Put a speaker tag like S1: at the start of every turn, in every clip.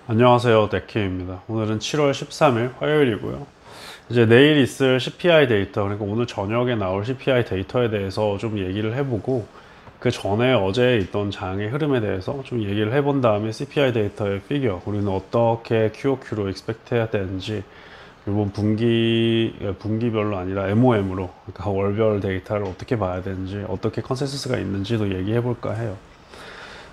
S1: 안녕하세요, 데키입니다. 오늘은 7월 13일 화요일이고요. 이제 내일 있을 CPI 데이터, 그리고 오늘 저녁에 나올 CPI 데이터에 대해서 좀 얘기를 해보고, 그 전에 어제 있던 장의 흐름에 대해서 좀 얘기를 해본 다음에 CPI 데이터의 피겨, 우리는 어떻게 QOQ로 expect 해야 되는지, 이번 분기별로 아니라 MOM으로, 그러니까 월별 데이터를 어떻게 봐야 되는지, 어떻게 컨센서스가 있는지도 얘기해 볼까 해요.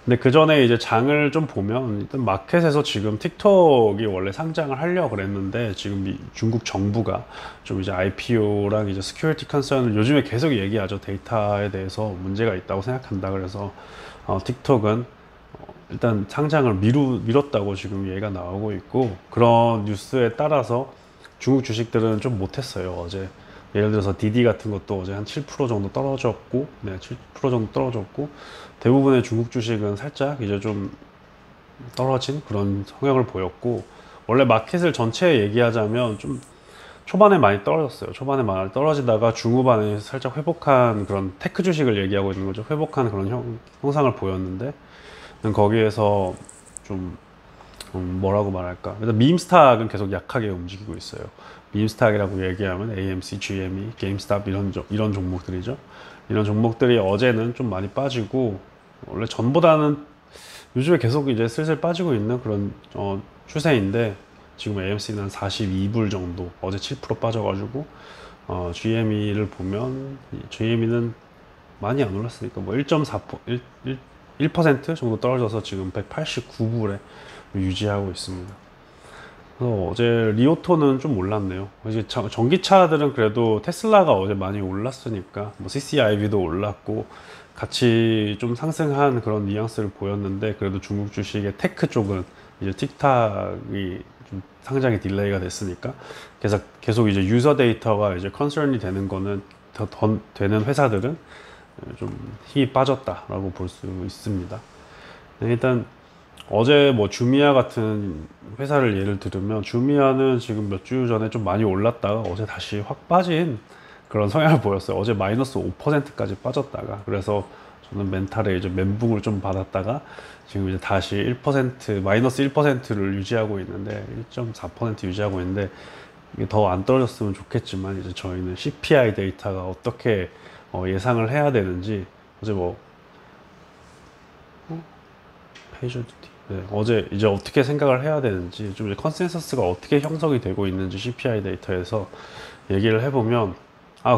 S1: 근데 그 전에 이제 장을 좀 보면 일단 마켓에서 지금 틱톡이 원래 상장을 하려고 그랬는데 지금 중국 정부가 좀 이제 IPO랑 이제 스큐리티 컨선을 요즘에 계속 얘기하죠. 데이터에 대해서 문제가 있다고 생각한다. 그래서 틱톡은 일단 상장을 미뤘다고 지금 얘기가 나오고 있고, 그런 뉴스에 따라서 중국 주식들은 좀 못했어요, 어제. 예를 들어서 디디 같은 것도 어제 한 7% 정도 떨어졌고, 네, 7% 정도 떨어졌고, 대부분의 중국 주식은 살짝 이제 좀 떨어진 그런 성향을 보였고, 원래 마켓을 전체 얘기하자면 좀 초반에 많이 떨어졌어요. 초반에 많이 떨어지다가 중후반에 살짝 회복한 그런 테크 주식을 얘기하고 있는 거죠. 회복한 그런 형상을 보였는데, 거기에서 좀 뭐라고 말할까? 일단 밈스탁은 계속 약하게 움직이고 있어요. 밈스탁이라고 얘기하면 AMC, GME, 게임스탑 이런 종목들이죠. 이런 종목들이 어제는 좀 많이 빠지고, 원래 전보다는 요즘에 계속 이제 슬슬 빠지고 있는 그런 추세인데, 지금 AMC는 한 42불 정도, 어제 7% 빠져가지고, GME를 보면 GME는 많이 안 올랐으니까 뭐 1.4% 정도 떨어져서 지금 189불에 유지하고 있습니다. 그래서 어제 리오토는 좀 올랐네요. 이제 전기차들은 그래도 테슬라가 어제 많이 올랐으니까 뭐 CCIB도 올랐고 같이 좀 상승한 그런 뉘앙스를 보였는데, 그래도 중국 주식의 테크 쪽은 이제 틱탁이 좀 상장이 딜레이가 됐으니까 계속 이제 유저 데이터가 이제 컨설이 되는 거는 더 되는 회사들은 좀 힘이 빠졌다라고 볼 수 있습니다. 네, 일단 어제 뭐 주미아 같은 회사를 예를 들으면, 주미아는 지금 몇 주 전에 좀 많이 올랐다가 어제 다시 확 빠진 그런 성향을 보였어요. 어제 마이너스 5%까지 빠졌다가, 그래서 저는 멘탈에 이제 멘붕을 좀 받았다가 지금 이제 다시 1% 마이너스 1%를 유지하고 있는데, 1.4% 유지하고 있는데, 이게 더 안 떨어졌으면 좋겠지만, 이제 저희는 CPI 데이터가 어떻게 예상을 해야 되는지, 어제 뭐 페이저드 네, 어제 이제 어떻게 생각을 해야 되는지, 좀 이제 컨센서스가 어떻게 형성이 되고 있는지 CPI 데이터에서 얘기를 해보면,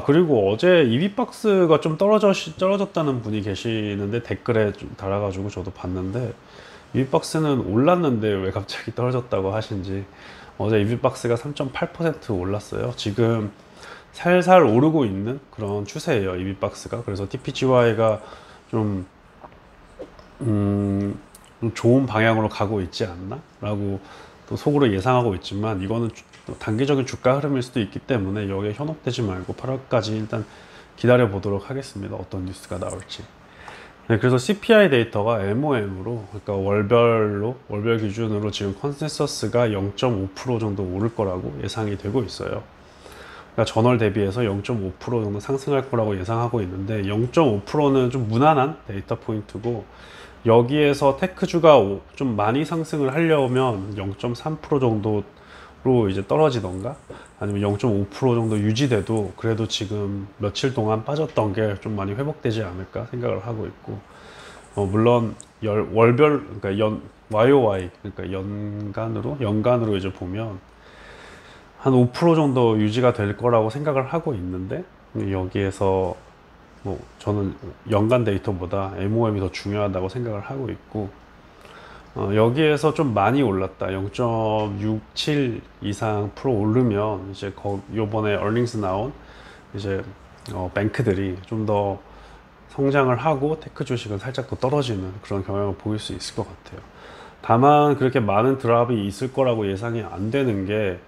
S1: 그리고 어제 이비박스가 좀 떨어졌다는 분이 계시는데, 댓글에 좀 달아가지고 저도 봤는데, 이비박스는 올랐는데 왜 갑자기 떨어졌다고 하신지. 어제 이비박스가 3.8% 올랐어요. 지금 살살 오르고 있는 그런 추세예요, 이비박스가. 그래서 TPGY가 좀 좋은 방향으로 가고 있지 않나? 라고 또 속으로 예상하고 있지만, 이거는 또 단기적인 주가 흐름일 수도 있기 때문에 여기에 현혹되지 말고 8월까지 일단 기다려 보도록 하겠습니다. 어떤 뉴스가 나올지. 네, 그래서 CPI 데이터가 MOM으로, 그러니까 월별 기준으로 지금 컨센서스가 0.5% 정도 오를 거라고 예상이 되고 있어요. 그러니까 전월 대비해서 0.5% 정도 상승할 거라고 예상하고 있는데, 0.5%는 좀 무난한 데이터 포인트고, 여기에서 테크주가 좀 많이 상승을 하려면 0.3% 정도로 이제 떨어지던가, 아니면 0.5% 정도 유지돼도 그래도 지금 며칠 동안 빠졌던 게 좀 많이 회복되지 않을까 생각을 하고 있고, 물론 월별, 그러니까 YOY, 그러니까 연간으로 이제 보면 한 5% 정도 유지가 될 거라고 생각을 하고 있는데, 여기에서 뭐 저는 연간 데이터보다 MOM이 더 중요하다고 생각을 하고 있고, 여기에서 좀 많이 올랐다, 0.67 이상 프로 오르면 이제 요번에 얼닝스 나온 이제 뱅크들이 좀 더 성장을 하고 테크 주식은 살짝 더 떨어지는 그런 경향을 보일 수 있을 것 같아요. 다만 그렇게 많은 드랍이 있을 거라고 예상이 안 되는 게,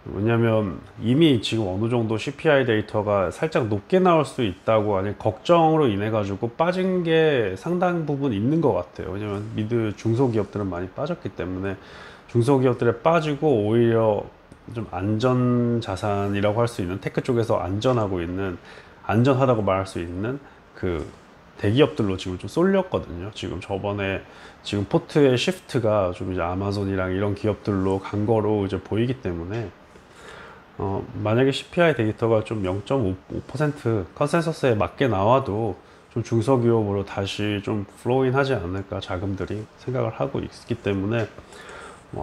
S1: 왜냐면 이미 지금 어느 정도 CPI 데이터가 살짝 높게 나올 수 있다고, 아니 걱정으로 인해 가지고 빠진 게 상당 부분 있는 것 같아요. 왜냐면 중소기업들은 많이 빠졌기 때문에, 중소기업들에 빠지고 오히려 좀 안전 자산이라고 할 수 있는 테크 쪽에서 안전하다고 말할 수 있는 그 대기업들로 지금 좀 쏠렸거든요. 지금 저번에 지금 포트의 시프트가 좀 이제 아마존이랑 이런 기업들로 간 거로 이제 보이기 때문에 만약에 CPI 데이터가 좀 0.5% 컨센서스에 맞게 나와도 좀 중소기업으로 다시 좀 플로인 하지 않을까 자금들이 생각을 하고 있기 때문에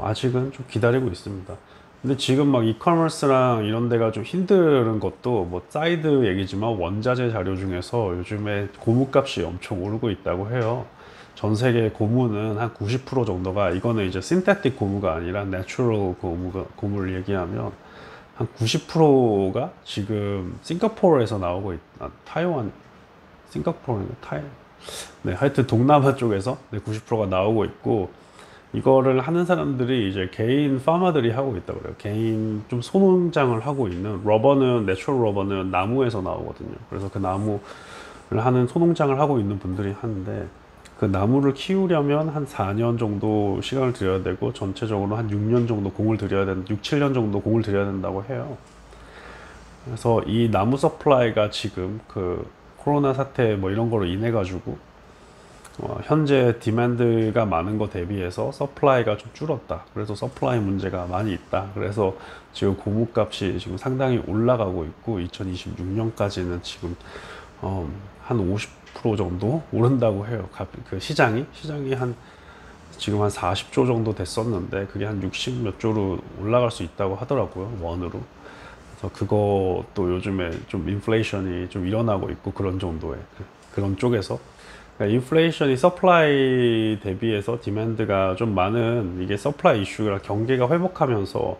S1: 아직은 좀 기다리고 있습니다. 근데 지금 막 이커머스랑 이런 데가 좀 힘든 것도 뭐 사이드 얘기지만 원자재 자료 중에서 요즘에 고무값이 엄청 오르고 있다고 해요. 전 세계 고무는 한 90% 정도가, 이거는 이제 신테틱 고무가 아니라 내추럴 고무를 얘기하면 한 90%가 지금 싱가포르에서 나오고 타이완, 싱가포르인가 네, 하여튼 동남아 쪽에서 90%가 나오고 있고, 이거를 하는 사람들이 이제 개인 파머들이 하고 있다고 그래요. 개인 좀 소농장을 하고 있는, 러버는, 내추럴 러버는 나무에서 나오거든요. 그래서 그 나무를 하는 소농장을 하고 있는 분들이 하는데, 그 나무를 키우려면 한 4년 정도 시간을 들여야 되고, 전체적으로 한 6년 정도 공을 들여야 된다, 6, 7년 정도 공을 들여야 된다고 해요. 그래서 이 나무 서플라이가 지금 그 코로나 사태 뭐 이런 거로 인해 가지고 현재 디맨드가 많은 거 대비해서 서플라이가 좀 줄었다. 그래서 서플라이 문제가 많이 있다. 그래서 지금 고무값이 지금 상당히 올라가고 있고, 2026년까지는 지금 한 50% 정도 오른다고 해요. 그 시장이 한 지금 한 40조 정도 됐었는데 그게 한 60 몇 조로 올라갈 수 있다고 하더라고요, 원으로. 그래서 그것도 요즘에 좀 인플레이션이 좀 일어나고 있고, 그런 정도의 그런 쪽에서, 그러니까 인플레이션이 서플라이 대비해서 디맨드가 좀 많은, 이게 서플라이 이슈라 경기가 회복하면서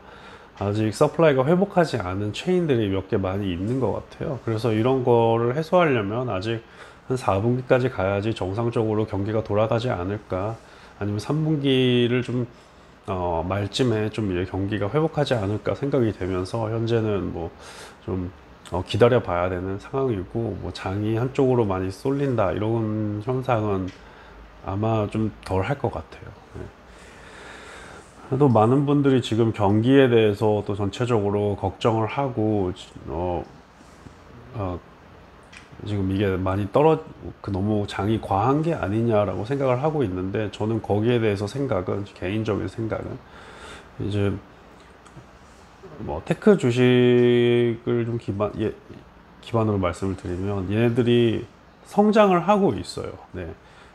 S1: 아직 서플라이가 회복하지 않은 체인들이 몇 개 많이 있는 것 같아요. 그래서 이런 거를 해소하려면 아직 한 4분기까지 가야지 정상적으로 경기가 돌아가지 않을까, 아니면 3분기를 좀 말쯤에 좀 이제 경기가 회복하지 않을까 생각이 되면서, 현재는 뭐 좀 기다려 봐야 되는 상황이고, 뭐 장이 한쪽으로 많이 쏠린다 이런 현상은 아마 좀 덜 할 것 같아요. 네. 그래도 많은 분들이 지금 경기에 대해서 또 전체적으로 걱정을 하고, 어, 지금 이게 많이 너무 장이 과한 게 아니냐라고 생각을 하고 있는데, 저는 거기에 대해서 개인적인 생각은 이제 뭐 테크 주식을 좀 기반으로 말씀을 드리면, 얘네들이 성장을 하고 있어요. 네.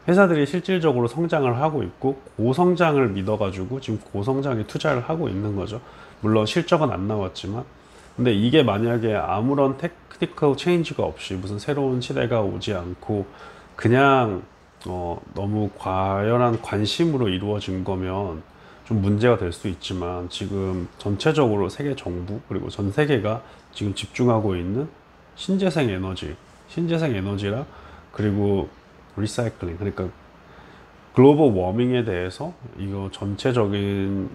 S1: 회사들이 실질적으로 성장을 하고 있고, 고성장을 믿어가지고 지금 고성장에 투자를 하고 있는 거죠. 물론 실적은 안 나왔지만. 근데 이게 만약에 아무런 테크니컬 체인지가 없이, 무슨 새로운 시대가 오지 않고 그냥 너무 과열한 관심으로 이루어진 거면 좀 문제가 될 수 있지만, 지금 전체적으로 세계 정부 그리고 전 세계가 지금 집중하고 있는 신재생 에너지라, 그리고 리사이클링, 그러니까 글로벌 워밍에 대해서 이거 전체적인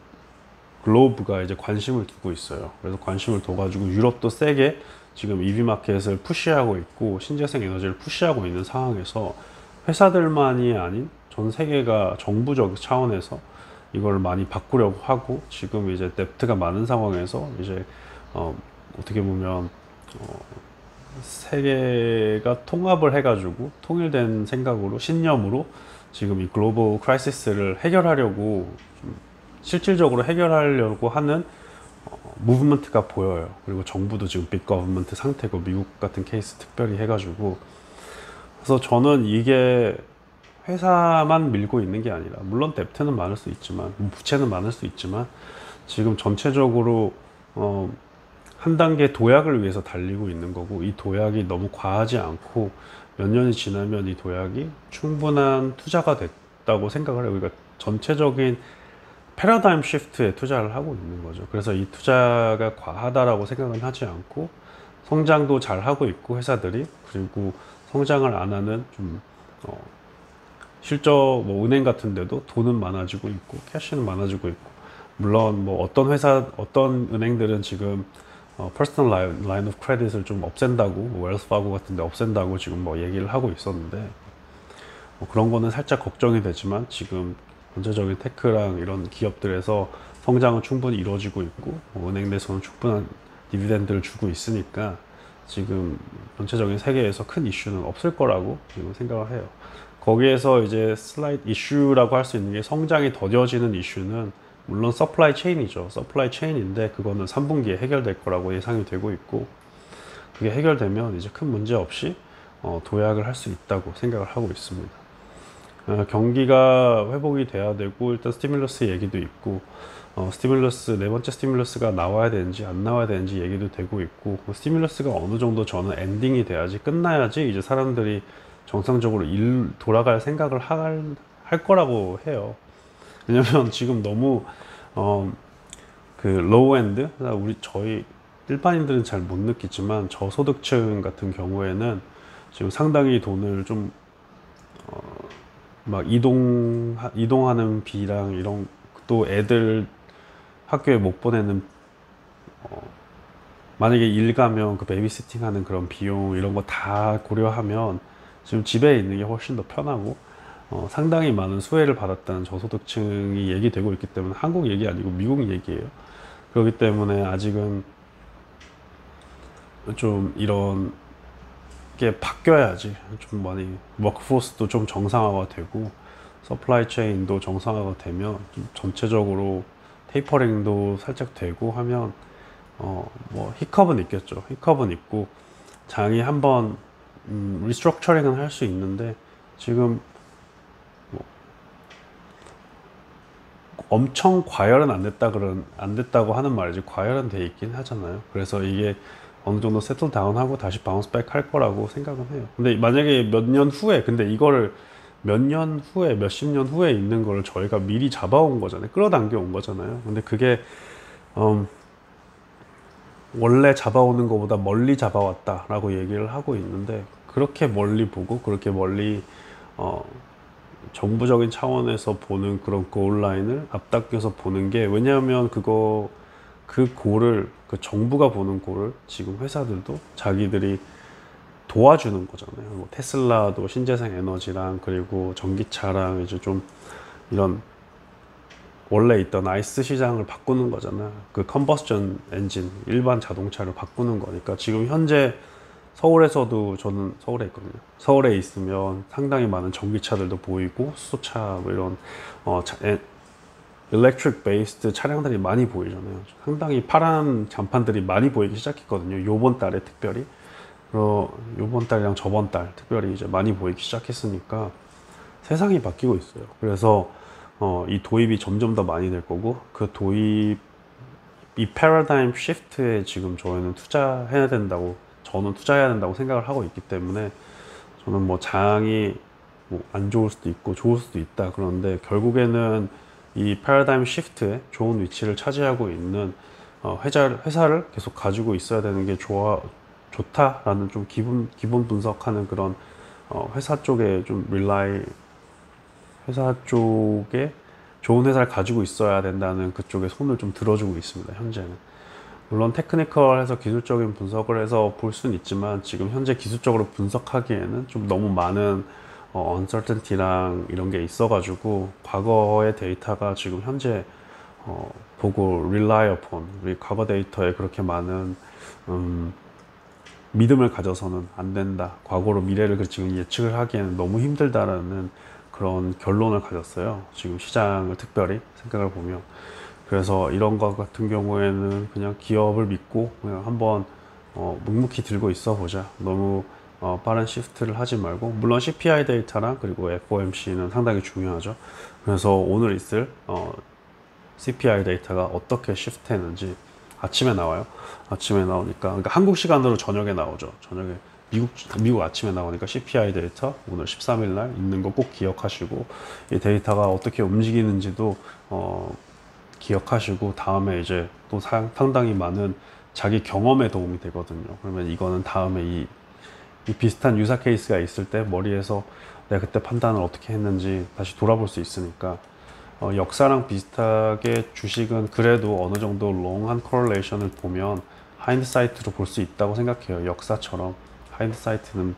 S1: 글로브가 이제 관심을 두고 있어요. 그래서 관심을 둬가지고 유럽도 세게 지금 EV 마켓을 푸시하고 있고, 신재생 에너지를 푸시하고 있는 상황에서 회사들만이 아닌 전 세계가 정부적 차원에서 이걸 많이 바꾸려고 하고, 지금 이제 뎁트가 많은 상황에서 이제 어떻게 보면 세계가 통합을 해가지고 통일된 생각으로, 신념으로 지금 이 글로벌 크라이시스를 해결하려고, 실질적으로 해결하려고 하는 무브먼트가 보여요. 그리고 정부도 지금 빅 거버먼트 상태고, 미국 같은 케이스 특별히 해가지고. 그래서 저는 이게 회사만 밀고 있는 게 아니라, 물론 뎁트는 많을 수 있지만, 부채는 많을 수 있지만, 지금 전체적으로 한 단계 도약을 위해서 달리고 있는 거고, 이 도약이 너무 과하지 않고 몇 년이 지나면 이 도약이 충분한 투자가 됐다고 생각을 해요. 그러니까 전체적인 패러다임 시프트에 투자를 하고 있는 거죠. 그래서 이 투자가 과하다라고 생각은 하지 않고, 성장도 잘 하고 있고 회사들이, 그리고 성장을 안 하는 좀 실적, 뭐 은행 같은 데도 돈은 많아지고 있고 캐시는 많아지고 있고, 물론 뭐 어떤 은행들은 지금 퍼스널 라인 오브 크레딧을 좀 없앤다고, 웰스 파고 같은 데 없앤다고 지금 뭐 얘기를 하고 있었는데, 뭐 그런 거는 살짝 걱정이 되지만, 지금 전체적인 테크랑 이런 기업들에서 성장은 충분히 이루어지고 있고, 뭐 은행 내에서는 충분한 디비덴드를 주고 있으니까, 지금 전체적인 세계에서 큰 이슈는 없을 거라고 지금 생각을 해요. 거기에서 이제 슬라이드 이슈라고 할 수 있는 게 성장이 더뎌지는 이슈는 물론 서플라이 체인이죠. 서플라이 체인인데 그거는 3분기에 해결될 거라고 예상이 되고 있고, 그게 해결되면 이제 큰 문제 없이 도약을 할 수 있다고 생각을 하고 있습니다. 경기가 회복이 돼야 되고, 일단 스티뮬러스 얘기도 있고, 스티뮬러스 네 번째 스티뮬러스가 나와야 되는지 안 나와야 되는지 얘기도 되고 있고, 그 스티뮬러스가 어느 정도 저는 엔딩이 돼야지, 끝나야지 이제 사람들이 정상적으로 돌아갈 생각을 할 거라고 해요. 왜냐면 지금 너무 그 로우 엔드, 저희 일반인들은 잘 못 느끼지만 저소득층 같은 경우에는 지금 상당히 돈을 좀 막 이동하는 비랑 이런, 또 애들 학교에 못 보내는, 만약에 일 가면 그 베이비시팅 하는 그런 비용 이런 거 다 고려하면 지금 집에 있는 게 훨씬 더 편하고, 상당히 많은 수혜를 받았다는 저소득층이 얘기되고 있기 때문에, 한국 얘기 아니고 미국 얘기예요. 그렇기 때문에 아직은 좀 이런 게 바뀌어야지 좀 많이 워크포스도 좀 정상화가 되고, 서플라이 체인도 정상화가 되면 좀 전체적으로 테이퍼링도 살짝 되고 하면 뭐 히컵은 있겠죠. 히컵은 있고 장이 한번 리스트럭처링은 할 수 있는데, 지금 뭐 엄청 과열은 안 됐다고 하는 말이지, 과열은 돼 있긴 하잖아요. 그래서 이게 어느 정도 세틀 다운하고 다시 바운스 백 할 거라고 생각은 해요. 근데 만약에 몇 년 후에, 근데 이거를 몇 년 후에, 몇십 년 후에 있는 걸 저희가 미리 잡아온 거잖아요. 끌어당겨 온 거잖아요. 근데 그게 원래 잡아오는 것보다 멀리 잡아왔다라고 얘기를 하고 있는데, 그렇게 멀리 보고 그렇게 멀리 정부적인 차원에서 보는 그런 골라인을 앞당겨서 보는 게, 왜냐하면 그 골을, 그 정부가 보는 골을 지금 회사들도 자기들이 도와주는 거잖아요. 뭐 테슬라도 신재생 에너지랑, 그리고 전기차랑 이제 좀 이런 원래 있던 아이스 시장을 바꾸는 거잖아. 그 컨버스전 엔진, 일반 자동차를 바꾸는 거니까, 지금 현재 서울에서도, 저는 서울에 있거든요. 서울에 있으면 상당히 많은 전기차들도 보이고, 수소차, 뭐 이런 일렉트릭 베이스드 차량들이 많이 보이잖아요. 상당히 파란 간판들이 많이 보이기 시작했거든요. 요번 달에 특별히. 요번 달이랑 저번 달 특별히 이제 많이 보이기 시작했으니까 세상이 바뀌고 있어요. 그래서 이 도입이 점점 더 많이 될 거고, 그 도입, 이 패러다임 시프트에 지금 저는 투자해야 된다고 생각을 하고 있기 때문에, 저는 뭐 장이 뭐 안 좋을 수도 있고 좋을 수도 있다, 그런데 결국에는 이 패러다임 시프트에 좋은 위치를 차지하고 있는 회사를 계속 가지고 있어야 되는 게 좋다라는, 좀 기본 분석하는 그런 회사 쪽에 회사 쪽에 좋은 회사를 가지고 있어야 된다는 그쪽에 손을 좀 들어주고 있습니다, 현재는. 물론 테크니컬해서 기술적인 분석을 해서 볼 수는 있지만, 지금 현재 기술적으로 분석하기에는 좀 너무 많은 uncertainty랑 이런 게 있어가지고, 과거의 데이터가 지금 현재 보고 rely upon, 우리 과거 데이터에 그렇게 많은 믿음을 가져서는 안 된다, 과거로 미래를 지금 예측을 하기에는 너무 힘들다라는 그런 결론을 가졌어요, 지금 시장을 특별히 생각을 보면. 그래서 이런 것 같은 경우에는 그냥 기업을 믿고 그냥 한번 묵묵히 들고 있어 보자, 너무 빠른 시프트를 하지 말고. 물론 CPI 데이터랑 그리고 FOMC는 상당히 중요하죠. 그래서 오늘 있을 CPI 데이터가 어떻게 시프트 했는지 아침에 나와요. 아침에 나오니까, 그러니까 한국 시간으로 저녁에 나오죠. 저녁에 미국 아침에 나오니까 CPI 데이터 오늘 13일 날 있는 거 꼭 기억하시고, 이 데이터가 어떻게 움직이는지도 기억하시고, 다음에 이제 또 상당히 많은 자기 경험에 도움이 되거든요. 그러면 이거는 다음에 이 비슷한 유사 케이스가 있을 때 머리에서 내가 그때 판단을 어떻게 했는지 다시 돌아볼 수 있으니까, 역사랑 비슷하게 주식은 그래도 어느 정도 롱한 코렐레이션을 보면 하인드사이트로 볼 수 있다고 생각해요. 역사처럼 하인드사이트는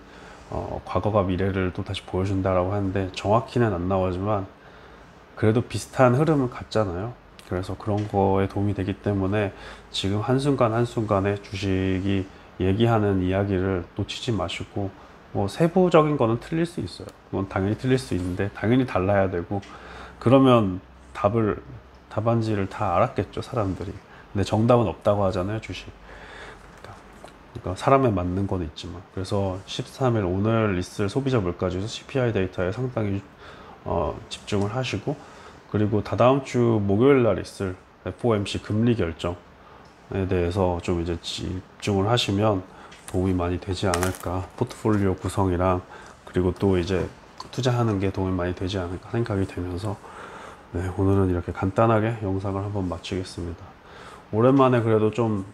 S1: 과거가 미래를 또 다시 보여준다라고 하는데, 정확히는 안 나오지만 그래도 비슷한 흐름을 갖잖아요. 그래서 그런 거에 도움이 되기 때문에 지금 한순간 한순간에 주식이 얘기하는 이야기를 놓치지 마시고, 뭐 세부적인 거는 틀릴 수 있어요. 그건 당연히 틀릴 수 있는데 당연히 달라야 되고, 그러면 답안지를 다 알았겠죠, 사람들이. 근데 정답은 없다고 하잖아요, 주식. 그러니까 사람에 맞는 건 있지만. 그래서 13일 오늘 있을 소비자 물가지수 CPI 데이터에 상당히 집중을 하시고, 그리고 다다음 주 목요일 날 있을 FOMC 금리 결정에 대해서 좀 이제 집중을 하시면 도움이 많이 되지 않을까. 포트폴리오 구성이랑 그리고 또 이제 투자하는 게 도움이 많이 되지 않을까 생각이 되면서, 네, 오늘은 이렇게 간단하게 영상을 한번 마치겠습니다. 오랜만에 그래도 좀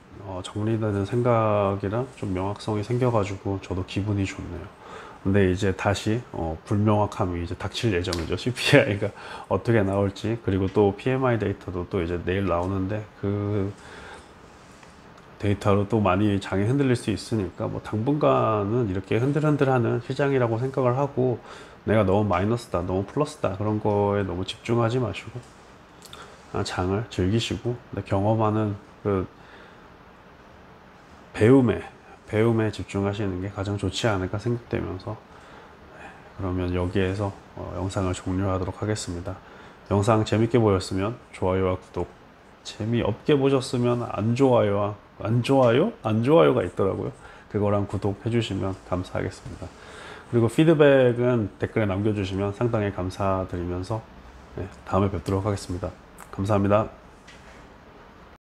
S1: 정리되는 생각이랑 좀 명확성이 생겨가지고 저도 기분이 좋네요. 근데 이제 다시 불명확함이 이제 닥칠 예정이죠. CPI가 어떻게 나올지. 그리고 또 PMI 데이터도 또 이제 내일 나오는데, 그 데이터로 또 많이 장이 흔들릴 수 있으니까 뭐 당분간은 이렇게 흔들흔들하는 시장이라고 생각을 하고, 내가 너무 마이너스다, 너무 플러스다 그런 거에 너무 집중하지 마시고 장을 즐기시고, 경험하는 그 배움에 집중하시는 게 가장 좋지 않을까 생각되면서, 그러면 여기에서 영상을 종료하도록 하겠습니다. 영상 재밌게 보였으면 좋아요와 구독, 재미없게 보셨으면 안 좋아요가 있더라고요. 그거랑 구독해 주시면 감사하겠습니다. 그리고 피드백은 댓글에 남겨주시면 상당히 감사드리면서, 네, 다음에 뵙도록 하겠습니다. 감사합니다.